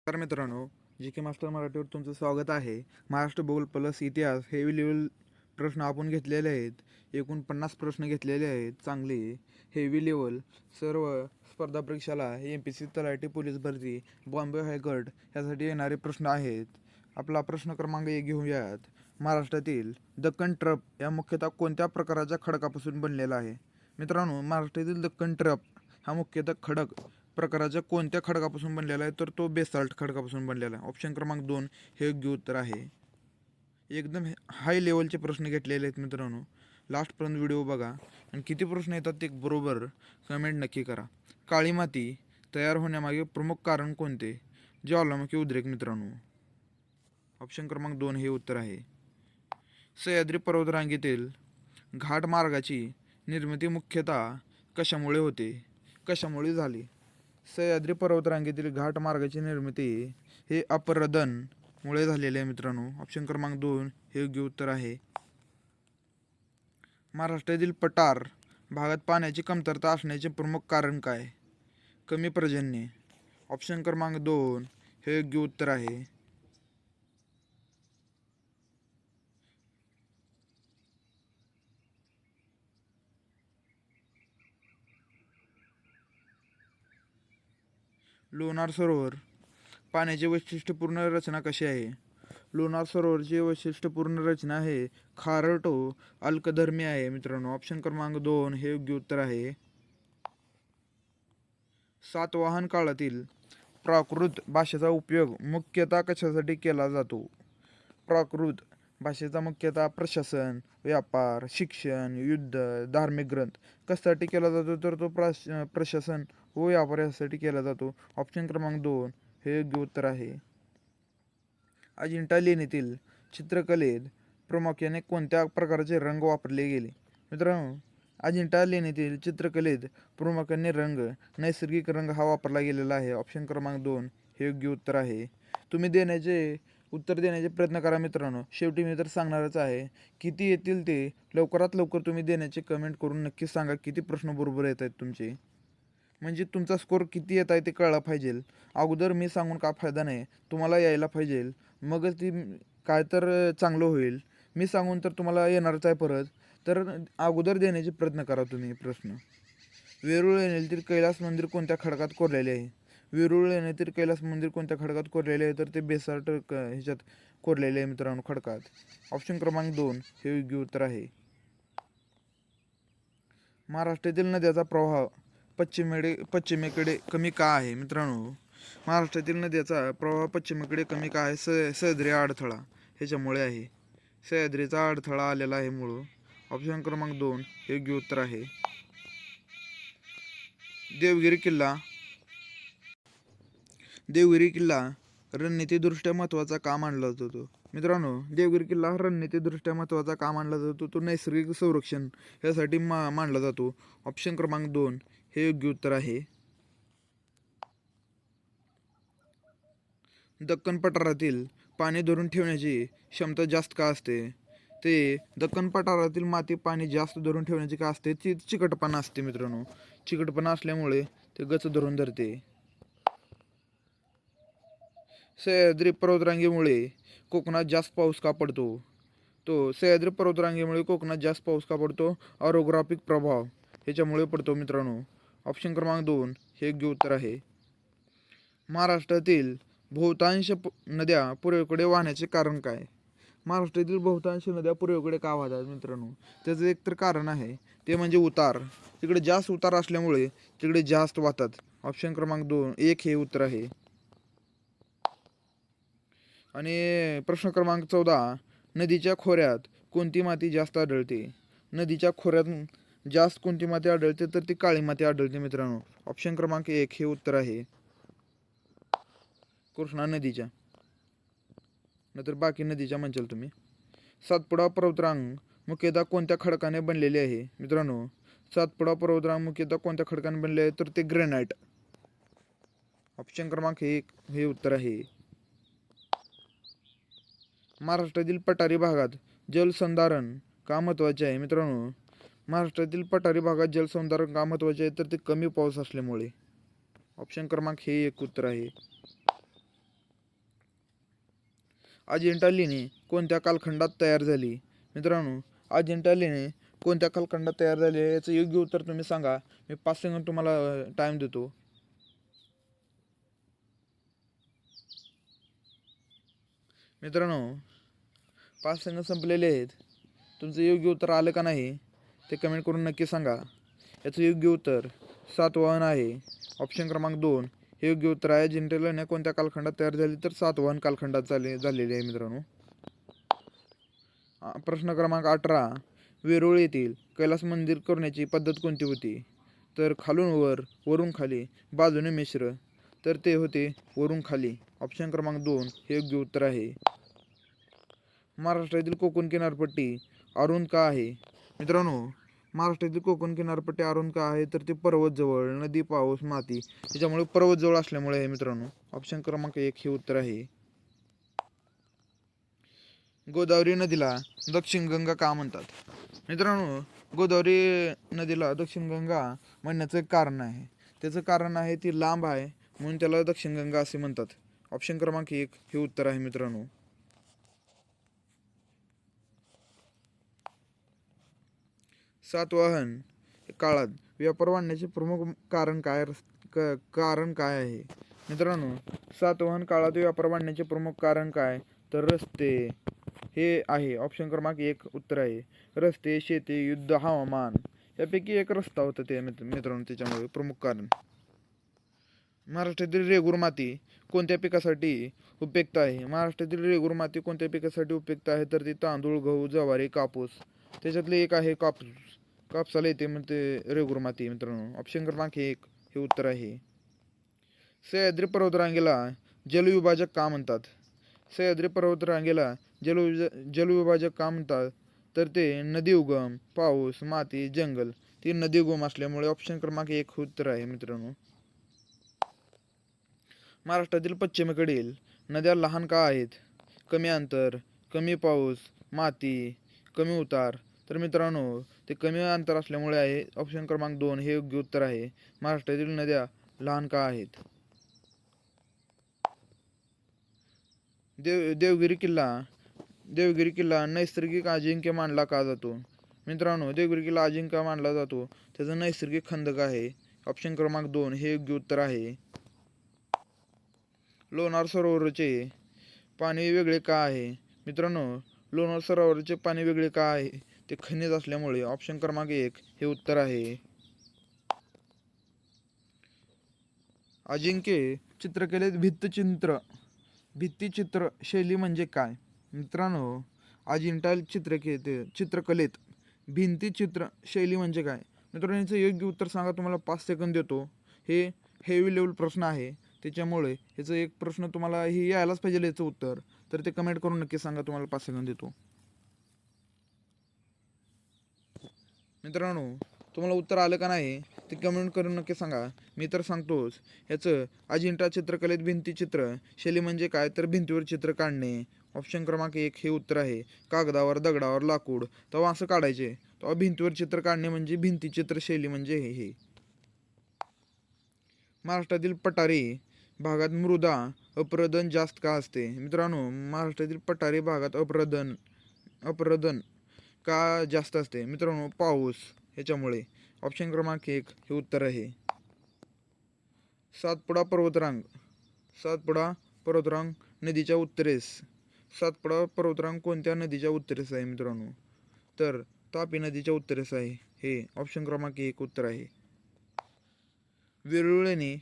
तर मित्रांनो, जी के मास्टर मराठीवर तुमचं स्वागत आहे. महाराष्ट्र भूगोल प्लस इतिहास हेवी लेवल प्रश्न आपण घेतलेले आहेत. एकूण 50 प्रश्न घेतलेले आहेत. चांगले हेवी लेवल सर्व स्पर्धा परीक्षाला MPSC तलाठी पोलीस भरती बॉम्बे हायकोर्ट यासाठी येणारे प्रश्न आहेत. आपला प्रश्न क्रमांक 1 घेऊयात. महाराष्ट्रातील दक्कन ट्रप या मुख्यतः कोणत्या प्रकारच्या खडकापासून बनलेला आहे? मित्रांनो, महाराष्ट्रातील दक्कन ट्रप हा मुख्यतः खडक प्रकाराच्या कोणत्या खडकापासून बनलेला आहे? तर तो बेसाल्ट खडकापासून बनलेला आहे. ऑप्शन क्रमांक 2 हे योग्य उत्तर आहे. एकदम हाय लेवलचे प्रश्न घेतलेले आहेत मित्रांनो. लास्टपर्यंत व्हिडिओ बघा आणि किती प्रश्न येतात ते बरोबर कमेंट नक्की करा. काळी माती तयार होण्यामागे प्रमुख कारण कोणते? ज्वालामुखी उद्रेक मित्रांनो. ऑप्शन क्रमांक 2 हे उत्तर आहे. सह्याद्री पर्वतरांगेतील घाट मार्गाची निर्मिती मुख्यतः कशामुळे होते? कशामुळे झाली? सह्याद्री पर्वतरांगेतील घाट मार्गाची निर्मिती हे अपरदनमुळे झालेले आहे मित्रांनो. ऑप्शन क्रमांक 2 हे योग्य उत्तर आहे. महाराष्ट्रातील पठार भागात पाण्याची कमतरता असण्याचे प्रमुख कारण काय? कमी पर्जन्य. ऑप्शन क्रमांक 2 हे योग्य उत्तर आहे. लोणार सरोवर पाण्याची वैशिष्ट्यपूर्ण रचना कशी आहे? लोणार सरोवरची वैशिष्ट्यपूर्ण रचना आहे खारटो अल्कधर्मी आहे मित्रांनो. ऑप्शन क्रमांक 2 हे योग्य उत्तर आहे. सातवाहन काळातील प्राकृत भाषेचा उपयोग मुख्यतः कशासाठी केला जातो? प्राकृत भाषेचा मुख्यतः प्रशासन, व्यापार, शिक्षण, युद्ध, धार्मिक ग्रंथ कशासाठी केला जातो? तर तो प्रशासन व व्यापार यासाठी केला जातो. ऑप्शन क्रमांक 2 हे योग्य उत्तर आहे. अजिंठा लेणीतील चित्रकलेत प्रामुख्याने कोणत्या प्रकारचे रंग वापरले गेले? मित्रांनो, अजिंठा लेणीतील चित्रकलेत प्रामुख्याने नैसर्गिक रंग हा वापरला गेलेला आहे. ऑप्शन क्रमांक 2 हे योग्य उत्तर आहे. तुम्ही उत्तर देण्याचे प्रयत्न करा मित्रांनो. शेवटी मी तर सांगणारच आहे. किती येतील ते लवकरात लवकर तुम्ही देण्याचे कमेंट करून नक्कीच सांगा. किती प्रश्न बरोबर येत आहेत तुमचे, म्हणजे तुमचा स्कोर किती येत आहे ते कळला पाहिजे. अगोदर मी सांगून का फायदा नाही, तुम्हाला यायला पाहिजे. मगच ती काय तर चांगलं होईल. मी सांगून तर तुम्हाला येणारच आहे परत. तर अगोदर देण्याचे प्रयत्न करा तुम्ही प्रश्न. वेरूळ लेणीतील कैलास मंदिर कोणत्या खडकात कोरलेले आहे? वेरूळ लेणीतील कैलास मंदिर कोणत्या खडकात कोरलेले आहे? तर ते बेसाल्ट ह्याच्यात कोरलेले आहे मित्रांनो, खडकात. ऑप्शन क्रमांक 2 हे योग्य उत्तर आहे. महाराष्ट्रातील नद्याचा प्रवाह पश्चिमेकडे कमी का आहे? मित्रांनो, महाराष्ट्रातील नद्याचा प्रवाह पश्चिमेकडे कमी का आहे? सह्याद्री अडथळा ह्याच्यामुळे आहे. सह्याद्रीचा अडथळा आलेला आहे मुळं. ऑप्शन क्रमांक 2 हे योग्य उत्तर आहे. देवगिरी किल्ला रणनीतीदृष्ट्या महत्त्वाचा का मानला जातो? मित्रांनो, देवगिरी किल्ला हा रणनीतीदृष्ट्या महत्त्वाचा का मानला जातो? तो नैसर्गिक संरक्षण यासाठी मानला जातो. ऑप्शन क्रमांक 2 हे योग्य उत्तर आहे. दक्खन पठारातील पाणी धरून ठेवण्याची क्षमता जास्त का असते? ते दक्खन पठारातील माती पाणी जास्त धरून ठेवण्याची का असते? ती चिकटपणा असते मित्रांनो. चिकटपणा असल्यामुळे ते गच धरून धरते. सह्याद्री पर्वतरांगेमुळे कोकणात जास्त पाऊस का पडतो? सह्याद्री पर्वतरांगेमुळे कोकणात जास्त पाऊस का पडतो? ऑरोग्राफिक प्रभाव ह्याच्यामुळे पडतो मित्रांनो. ऑप्शन क्रमांक 2 हे योग्य उत्तर आहे. महाराष्ट्रातील बहुतांश नद्या पूर्वेकडे वाहण्याचे कारण काय? महाराष्ट्रातील बहुतांश नद्या पूर्वेकडे का वाहतात मित्रांनो? त्याचं एक तर कारण आहे, ते म्हणजे उतार. तिकडे जास्त उतार असल्यामुळे तिकडे जास्त वाहतात. ऑप्शन क्रमांक 2 1 हे उत्तर आहे. आणि प्रश्न क्रमांक 14, नदीच्या खोऱ्यात कोणती माती जास्त आढळते? नदीच्या खोऱ्यात जास्त कोणती माती आढळते? तर ती काळी माती आढळते मित्रांनो. ऑप्शन क्रमांक 1 हे उत्तर आहे. कृष्णा नदीच्या, नंतर बाकी नदीच्या म्हणशाल तुम्ही. सातपुडा पर्वतरांग मुख्यतः कोणत्या खडकाने बनलेली आहे? मित्रांनो, सातपुडा पर्वतरांग मुख्यतः कोणत्या खडकाने बनले आहे? तर ते ग्रेनाइट. ऑप्शन क्रमांक 1 हे उत्तर आहे. महाराष्ट्रातील पठारी भागात जलसंधारण का महत्त्वाचे आहे? मित्रांनो, महाराष्ट्रातील पठारी भागात जलसंधारण का महत्त्वाचे आहे? तर ते कमी पाऊस असल्यामुळे. ऑप्शन क्रमांक हे एक उत्तर आहे. अजिंठा लेणी कोणत्या कालखंडात तयार झाली? मित्रांनो, अजिंठा लेणी कोणत्या कालखंडात तयार झाली याचं योग्य उत्तर तुम्ही सांगा. मी 5 सेकंद तुम्हाला टाईम देतो. मित्रांनो, 5 सेकंद संपलेले आहेत. तुमचं योग्य उत्तर आलं का नाही ते कमेंट करून नक्की सांगा. याचं योग्य उत्तर सातवाहन आहे. ऑप्शन क्रमांक 2 हे योग्य उत्तर आहे. अजिंठा लेण्या कोणत्या कालखंडात तयार झाली? तर सातवाहन कालखंडात झालेली आहे मित्रांनो. प्रश्न क्रमांक 18 वेरूळ येथील कैलास मंदिर करण्याची पद्धत कोणती होती? तर खालून वर, वरून खाली, बाजूने मिश्र. तर ते होते वरून खाली. ऑप्शन क्रमांक 2 हे योग्य उत्तर आहे. महाराष्ट्रातील कोकण किनारपट्टी अरुंद का आहे? मित्रांनो, महाराष्ट्रातील कोकण किनारपट्टी अरुंद का आहे? तर ते पर्वत जवळ, नदी, पाऊस, माती याच्यामुळे पर्वत जवळ असल्यामुळे आहे मित्रांनो. ऑप्शन क्रमांक 1 हे उत्तर आहे. गोदावरी नदीला दक्षिण गंगा का म्हणतात? मित्रांनो, गोदावरी नदीला दक्षिण गंगा म्हणण्याचं एक कारण आहे. त्याचं कारण आहे ती लांब आहे म्हणून त्याला दक्षिण गंगा असे म्हणतात. ऑप्शन क्रमांक 1 हे उत्तर आहे मित्रांनो. सातवाहन काळात व्यापार वाढण्याचे प्रमुख कारण काय आहे? मित्रांनो, सातवाहन काळात व्यापार वाढण्याचे प्रमुख कारण काय? तर रस्ते हे आहे. ऑप्शन क्रमांक 1 उत्तर आहे. रस्ते, शेती, युद्ध, हवामान यापैकी एक रस्ता होता ते मित्रांनो. त्याच्यामुळे प्रमुख कारण. महाराष्ट्रातील रेगूर माती कोणत्या पिकासाठी उपयुक्त आहे? महाराष्ट्रातील रेगूर माती कोणत्या पिकासाठी उपयुक्त आहे? तर ती तांदूळ, गहू, ज्वारी, कापूस त्याच्यातले एक आहे कापूस. कापसाला येते म्हणते रेगूर माती मित्रांनो. ऑप्शन क्रमांक 1 हे उत्तर आहे. सह्याद्री पर्वतरांगेला जलविभाजक का म्हणतात? सह्याद्री पर्वतरांगेला जलविभाजक का म्हणतात? तर ते नदी उगम, पाऊस, माती, जंगल ती नदी उगम असल्यामुळे. ऑप्शन क्रमांक 1 उत्तर आहे मित्रांनो. महाराष्ट्रातील पश्चिमेकडील नद्या लहान का आहेत? कमी अंतर, कमी पाऊस, माती, कमी उतार. तर मित्रांनो, ते कमी अंतर असल्यामुळे आहे. ऑप्शन क्रमांक 2 हे योग्य उत्तर आहे. महाराष्ट्रातील नद्या लहान का आहेत? देवगिरी किल्ला नैसर्गिक अजिंक्य मानला का जातो? मित्रांनो, देवगिरी किल्ला अजिंक्य मानला जातो त्याचा नैसर्गिक खंदक आहे. ऑप्शन क्रमांक 2 हे योग्य उत्तर आहे. लोणार सरोवराचे पाणी वेगळे का आहे? मित्रांनो, लोणार सरोवराचे पाणी वेगळे का आहे? ते खनिज असल्यामुळे. ऑप्शन क्रमांक 1 हे उत्तर आहे. अजिंक्य चित्रकलेत भित्तिचित्र शैली म्हणजे काय? मित्रांनो, अजिंठा चित्रकलेत भिंतीचित्र शैली म्हणजे काय? मित्रांनो, याचं योग्य उत्तर सांगा. तुम्हाला 5 सेकंद देतो. हे हेवी लेवल प्रश्न आहे त्याच्यामुळे ह्याचं एक प्रश्न तुम्हाला हे यायलाच पाहिजे याचं उत्तर. तर ते कमेंट करून नक्की सांगा. तुम्हाला 5 सेकंद देतो. मित्रांनो, तुम्हाला उत्तर आलं का नाही ते कमेंट करून नक्की सांगा. मी तर सांगतोच. ह्याचं अजिंठा चित्रकलेत भिंतीचित्र शैली म्हणजे काय? तर भिंतीवर चित्र काढणे. ऑप्शन क्रमांक 1 हे उत्तर आहे. कागदावर, दगडावर, लाकूड तेव्हा असं काढायचे. तेव्हा भिंतीवर चित्र काढणे म्हणजे भिंतीचित्र शैली म्हणजे हे. महाराष्ट्रातील पठारी भागात मृदा अपरदन जास्त का असते? मित्रांनो, महाराष्ट्रातील पठारी भागात अपरदन का जास्त असते? मित्रांनो, पाऊस ह्याच्यामुळे. ऑप्शन क्रमांक 1 हे उत्तर आहे. सातपुडा पर्वतरांग नदीच्या उत्तरेस. सातपुडा पर्वतरांग कोणत्या नदीच्या उत्तरेस आहे मित्रांनो? तर तापी नदीच्या उत्तरेस आहे. हे ऑप्शन क्रमांक 1 उत्तर आहे. वेरूळ लेणी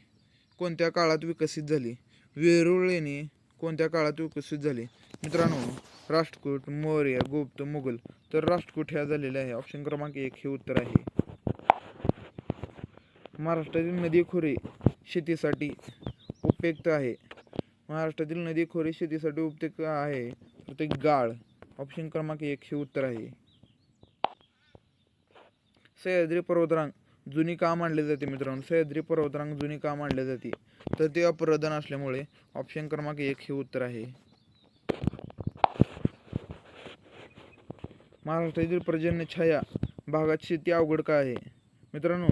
कोणत्या काळात विकसित झाली? वेरूळ लेणी कोणत्या काळात विकसित झाली? मित्रांनो, राष्ट्रकूट, मौर्य, गुप्त, मुघल. तर राष्ट्रकूट ह्या झालेल्या आहे. ऑप्शन क्रमांक 1 हे उत्तर आहे. महाराष्ट्रातील नदीखोरे शेतीसाठी उपयुक्त आहे. महाराष्ट्रातील नदीखोरे शेतीसाठी उपयुक्त आहे तर ते गाळ. ऑप्शन क्रमांक 1 हे उत्तर आहे. सह्याद्री पर्वतरांग जुनी का मानली जाते? मित्रांनो, सह्याद्री पर्वतरांग जुनी का मानली जाते? तर ते अपरदन असल्यामुळे. ऑप्शन क्रमांक 1 हे उत्तर आहे. महाराष्ट्रातील पर्जन्यछाया भागात शेती अवघड का आहे? मित्रांनो,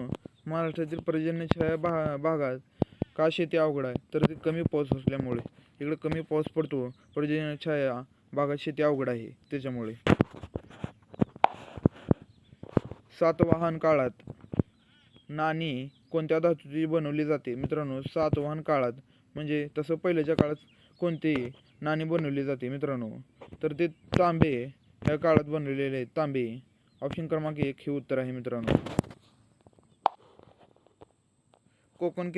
महाराष्ट्रातील पर्जन्यछाया भागात का शेती अवघड आहे? तर ते कमी पाऊस असल्यामुळे. इकडे कमी पाऊस पडतो. पर्जन्यछाया भागात शेती अवघड आहे त्याच्यामुळे. सातवाहन काळात नाणी कोणत्या धातूची बनवली जाते? मित्रांनो, सातवाहन काळात म्हणजे तसं पहिल्याच्या काळात कोणती नाणी बनवली जाते मित्रांनो? तर ते तांबे या काळात बनवलेले आहेत. तांबे. ऑप्शन क्रमांक 1 हे उत्तर आहे मित्रांनो. कोकण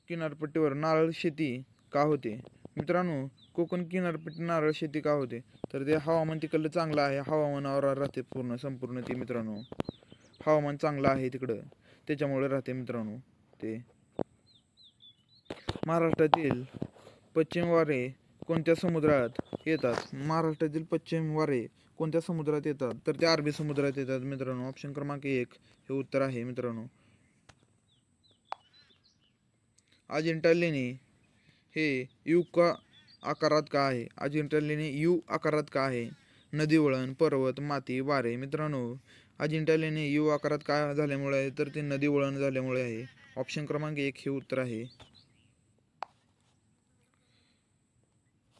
किनारपट्टीवर नारळ शेती का होते? मित्रांनो, कोकण किनारपट्टी नारळ शेती का होते? तर ते हवामान तिकडलं चांगलं आहे. हवामानावर राहते संपूर्ण ते मित्रांनो. हवामान चांगलं आहे तिकडं त्याच्यामुळे राहते मित्रांनो ते. महाराष्ट्रातील पश्चिम वारे कोणत्या समुद्रात येतात? महाराष्ट्रातील पश्चिम वारे कोणत्या समुद्रात येतात? तर ते अरबी समुद्रात येतात मित्रांनो. ऑप्शन क्रमांक 1 हे उत्तर आहे मित्रांनो. अजिंठा लेणी हे यू आकारात का आहे? अजिंठा लेणी यू आकारात का आहे? नदी वळण, पर्वत, माती, वारे. मित्रांनो, अजिंठा लेणी यू आकारात का झाल्यामुळे आहे? तर ते नदी वळण झाल्यामुळे आहे. ऑप्शन क्रमांक 1 हे उत्तर आहे.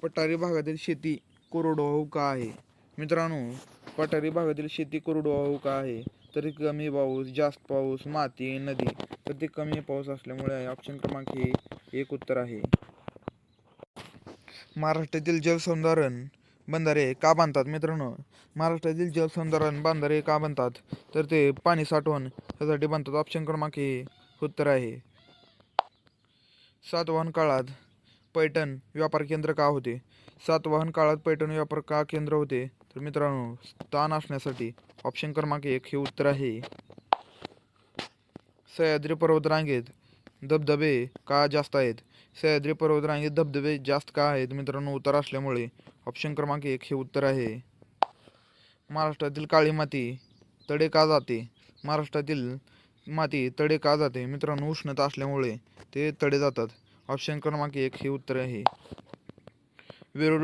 पठारी भागातील शेती कोरडवाहू का आहे? मित्रांनो, पठारी भागातील शेती कोरडवाहू का आहे? तर कमी पाऊस, जास्त पाऊस, माती, नदी. तर ते कमी पाऊस असल्यामुळे आहे. ऑप्शन क्रमांक हे एक उत्तर आहे. महाराष्ट्रातील जलसंधारण बंधारे का बांधतात? मित्रांनो, महाराष्ट्रातील जलसंधारण बंधारे का बांधतात? तर ते पाणी साठवण यासाठी बांधतात. ऑप्शन क्रमांक हे उत्तर आहे. सातवाहन काळात पैठण व्यापार केंद्र का होते? सातवाहन काळात पैठण व्यापार का केंद्र होते? तर मित्रांनो, स्थान असण्यासाठी. ऑप्शन क्रमांक 1 हे उत्तर आहे. सह्याद्री पर्वतरांगेत धबधबे का जास्त आहेत? सह्याद्री पर्वतरांगेत धबधबे जास्त का आहेत? मित्रांनो, उतार असल्यामुळे. ऑप्शन क्रमांक 1 हे उत्तर आहे. महाराष्ट्रातील काळी माती तडे का जाते? महाराष्ट्रातील माती तडे का जाते? मित्रांनो, उष्णता असल्यामुळे ते तडे जातात. ऑप्शन क्रमांक 1 हे उत्तर आहे. वेरुळ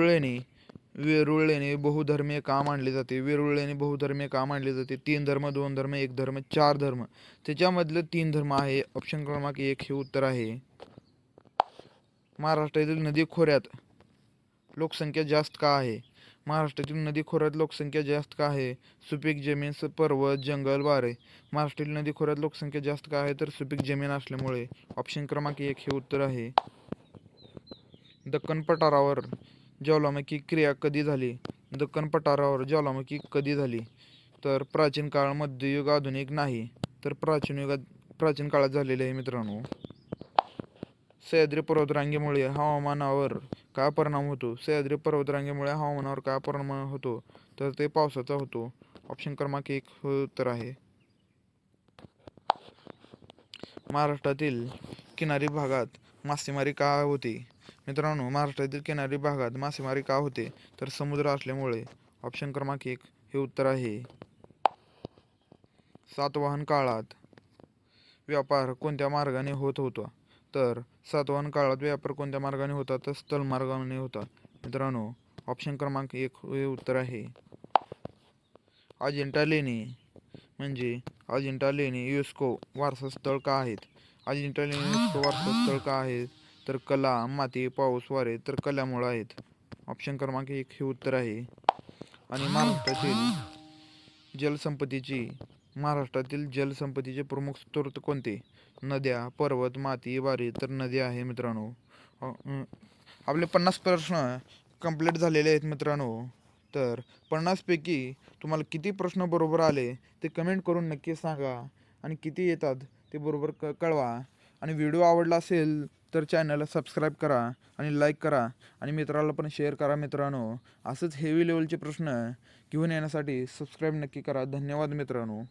बहुधर्मीय का मानले जाते? वेरुळ लेणी बहुधर्मीय का मानले जाते? 3 धर्म, 2 धर्म, 1 धर्म, 4 धर्म. त्याच्यामधलं 3 धर्म आहे. ऑप्शन क्रमांक 1 हे उत्तर आहे. महाराष्ट्रातील नदी खोऱ्यात लोकसंख्या जास्त का आहे? महाराष्ट्रातील नदी खोऱ्यात लोकसंख्या जास्त का आहे? सुपीक जमीन, पर्वत, जंगल, वारे. महाराष्ट्रातील नदी खोऱ्यात लोकसंख्या जास्त का आहे? तर सुपीक जमीन असल्यामुळे. ऑप्शन क्रमांक 1 हे उत्तर आहे. दक्खन पठारावर ज्वालामुखी क्रिया कधी झाली? दक्खन पठारावर ज्वालामुखी कधी झाली? तर प्राचीन काळ, मध्ययुग, आधुनिक नाही. तर प्राचीन काळात झालेले आहे मित्रांनो. सह्याद्री पर्वतरांगेमुळे हवामानावर काय परिणाम होतो? सह्याद्री पर्वतरांगेमुळे हवामानावर काय परिणाम होतो? तर ते पावसाचा होतो. ऑप्शन क्रमांक 1 हे उत्तर आहे. महाराष्ट्रातील किनारी भागात मासेमारी का होते? मित्रांनो, महाराष्ट्रातील किनारी भागात मासेमारी का होते? तर समुद्र असल्यामुळे. ऑप्शन क्रमांक 1 हे उत्तर आहे. सातवाहन काळात व्यापार कोणत्या मार्गाने होत होता? तर सातवाहन काळात व्यापार कोणत्या मार्गाने होता? तर स्थल मार्गाने होता मित्रांनो. ऑप्शन क्रमांक 1 हे उत्तर आहे. अजिंठा लेणी युनेस्को वारसा स्थळ का आहेत? अजिंठा लेणी युनेस्को वारसा स्थळ का आहेत? तर कला, माती, पाऊस, वारे. तर कल्यामुळे आहेत. ऑप्शन क्रमांक 1 हे उत्तर आहे. आणि महाराष्ट्रातील जलसंपत्तीचे प्रमुख स्रोत कोणते? नद्या, पर्वत, माती, वारे. तर नदी आहे मित्रांनो. आपले 50 प्रश्न कंप्लीट झालेले आहेत मित्रांनो. तर 50 पैकी तुम्हाला किती प्रश्न बरोबर आले ते कमेंट करून नक्की सांगा. आणि किती येतात ते बरोबर कळवा. आणि व्हिडिओ आवडला असेल तर चॅनलला सबस्क्राईब करा आणि लाईक करा आणि मित्राला पण शेअर करा मित्रांनो. असंच हेवी लेवलचे प्रश्न घेऊन येण्यासाठी सबस्क्राईब नक्की करा. धन्यवाद मित्रांनो.